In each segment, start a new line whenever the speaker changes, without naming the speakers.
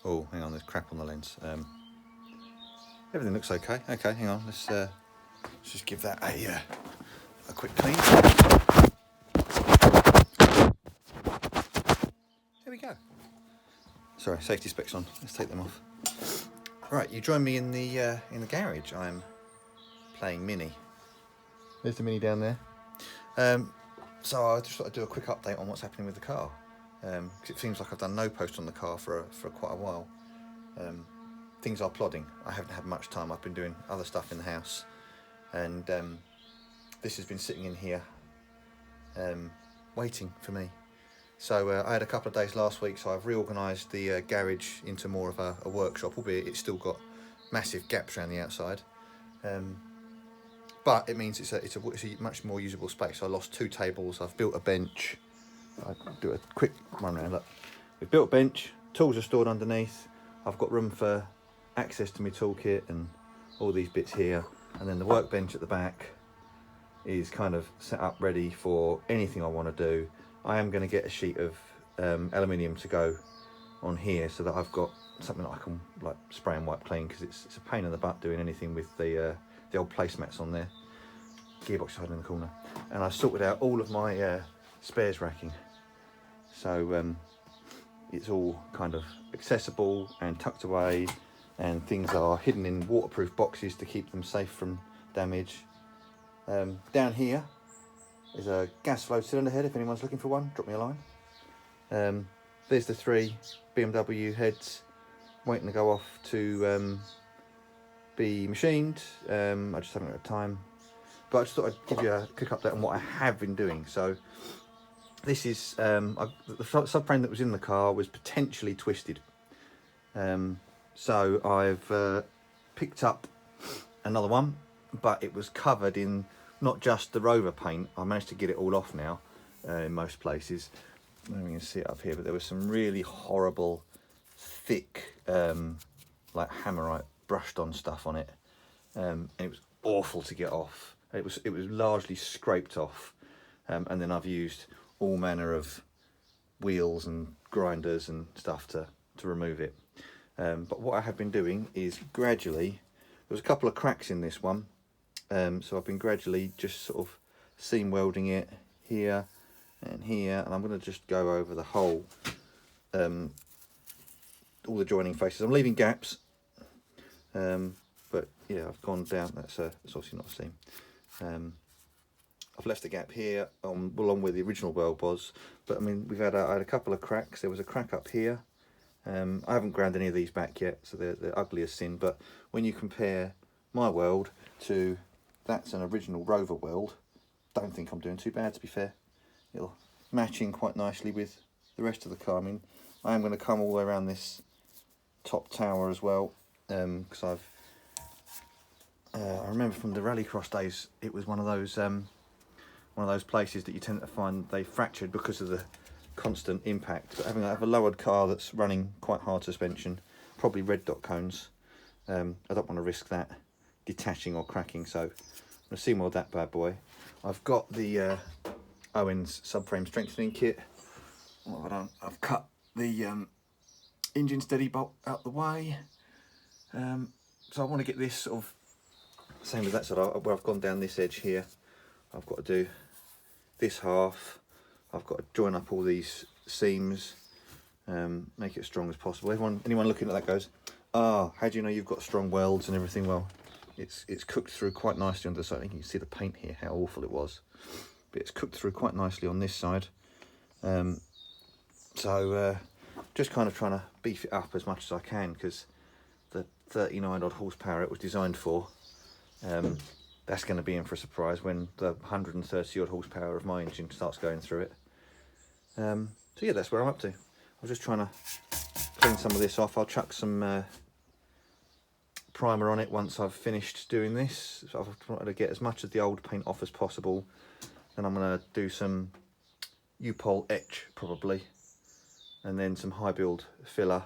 Oh, hang on, there's crap on the lens. Everything looks okay. Okay, hang on, let's just give that a quick clean. There we go. Sorry, safety specs on. Let's take them off. Right, you join me in the garage. I'm playing Mini. There's the Mini down there. So I just thought I'd do a quick update on what's happening with the car, because it seems like I've done no post on the car for quite a while. Things are plodding. I haven't had much time. I've been doing other stuff in the house, and this has been sitting in here waiting for me. So I had a couple of days last week, so I've reorganised the garage into more of a workshop, albeit it's still got massive gaps around the outside. But it means it's a much more usable space. I lost 2 tables. I've built a bench. I'll do a quick run around. Look, we've built a bench. Tools are stored underneath. I've got room for access to my toolkit and all these bits here. And then the workbench at the back is kind of set up ready for anything I want to do. I am going to get a sheet of aluminium to go on here so that I've got something that I can like spray and wipe clean, because it's a pain in the butt doing anything with the old placemats on there. Gearbox hiding in the corner. And I've sorted out all of my spares racking, so it's all kind of accessible and tucked away, and things are hidden in waterproof boxes to keep them safe from damage. Down here is a gas flow cylinder head. If anyone's looking for one, drop me a line. There's the 3 BMW heads waiting to go off to be machined. I just haven't got time, but I just thought I'd give you a quick update on what I have been doing. So this is the subframe that was in the car was potentially twisted, so I've picked up another one, but it was covered in not just the Rover paint. I managed to get it all off now in most places. I don't know if you can see it up here, but there was some really horrible thick like hammerite brushed on stuff on it, and it was awful to get off. It was largely scraped off, and then I've used all manner of wheels and grinders and stuff to remove it. But what I have been doing is gradually, there was a couple of cracks in this one, so I've been gradually just sort of seam welding it here and here, and I'm going to just go over the whole, all the joining faces. I'm leaving gaps, but yeah, I've gone down. That's obviously not a seam. I've left a gap here along where the original weld was, but I mean, I had a couple of cracks. There was a crack up here. I haven't ground any of these back yet, so they're ugly as sin, but when you compare my weld to that's an original Rover weld, don't think I'm doing too bad, to be fair. It'll match in quite nicely with the rest of the car. I mean, I am going to come all the way around this top tower as well, because I remember from the rallycross days, it was one of those places that you tend to find they fractured because of the constant impact. But having a lowered car that's running quite hard suspension, probably red dot cones, I don't want to risk that detaching or cracking, so I'm going to seam weld that bad boy. I've got the Owens subframe strengthening kit. What have I done? I've cut the engine steady bolt out the way, so I want to get this sort of same with that side, where I've gone down this edge here. I've got to do this half. I've got to join up all these seams, make it as strong as possible. Anyone looking at that goes, "Ah, how do you know you've got strong welds and everything?" Well, it's cooked through quite nicely on the side. You can see the paint here, how awful it was, but it's cooked through quite nicely on this side. So just kind of trying to beef it up as much as I can, because the 39 odd horsepower it was designed for, that's going to be in for a surprise when the 130 odd horsepower of my engine starts going through it. So yeah, that's where I'm up to. I was just trying to clean some of this off. I'll chuck some primer on it once I've finished doing this. So I've tried to get as much of the old paint off as possible. Then I'm going to do some U-Pol etch probably, and then some high build filler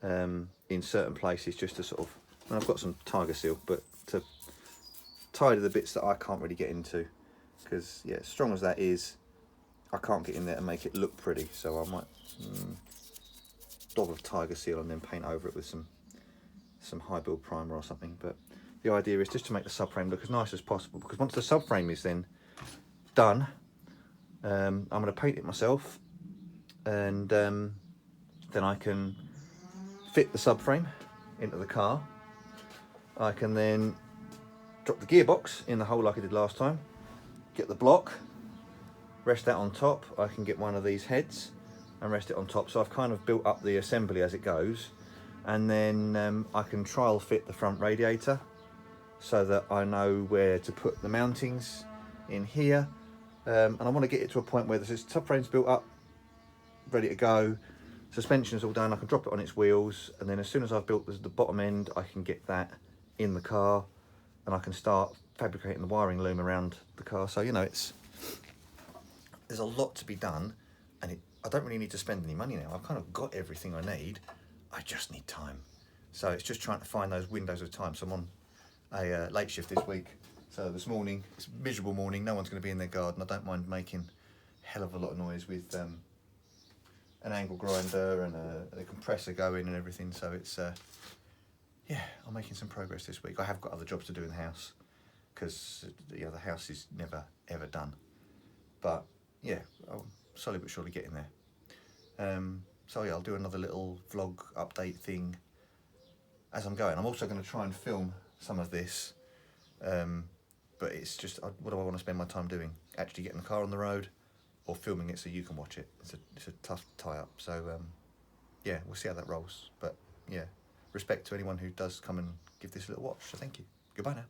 in certain places, just to sort of, and I've got some Tiger Seal, but to tidy the bits that I can't really get into, because yeah, as strong as that is, I can't get in there and make it look pretty. So I might dob of Tiger Seal and then paint over it with some high build primer or something. But the idea is just to make the subframe look as nice as possible, because once the subframe is then done, I'm going to paint it myself, and then I can fit the subframe into the car. I can then drop the gearbox in the hole like I did last time, get the block, rest that on top. I can get one of these heads and rest it on top. So I've kind of built up the assembly as it goes, and then I can trial fit the front radiator so that I know where to put the mountings in here. And I want to get it to a point where the subframe's built up, ready to go, suspension's all done, I can drop it on its wheels, and then as soon as I've built the bottom end, I can get that in the car and I can start fabricating the wiring loom around the car. So, you know, there's a lot to be done, and I don't really need to spend any money now. I've kind of got everything I need. I just need time. So it's just trying to find those windows of time. So I'm on a late shift this week. So this morning, it's a miserable morning. No one's going to be in their garden. I don't mind making a hell of a lot of noise with an angle grinder and a compressor going and everything. So it's, yeah, I'm making some progress this week. I have got other jobs to do in the house because the house is never, ever done. But yeah, I'm slowly but surely getting there. So yeah, I'll do another little vlog update thing as I'm going. I'm also going to try and film some of this, but it's just, what do I want to spend my time doing? Actually getting the car on the road, or filming it so you can watch it? It's a tough tie-up. So yeah, we'll see how that rolls. But yeah, respect to anyone who does come and give this a little watch. So thank you. Goodbye now.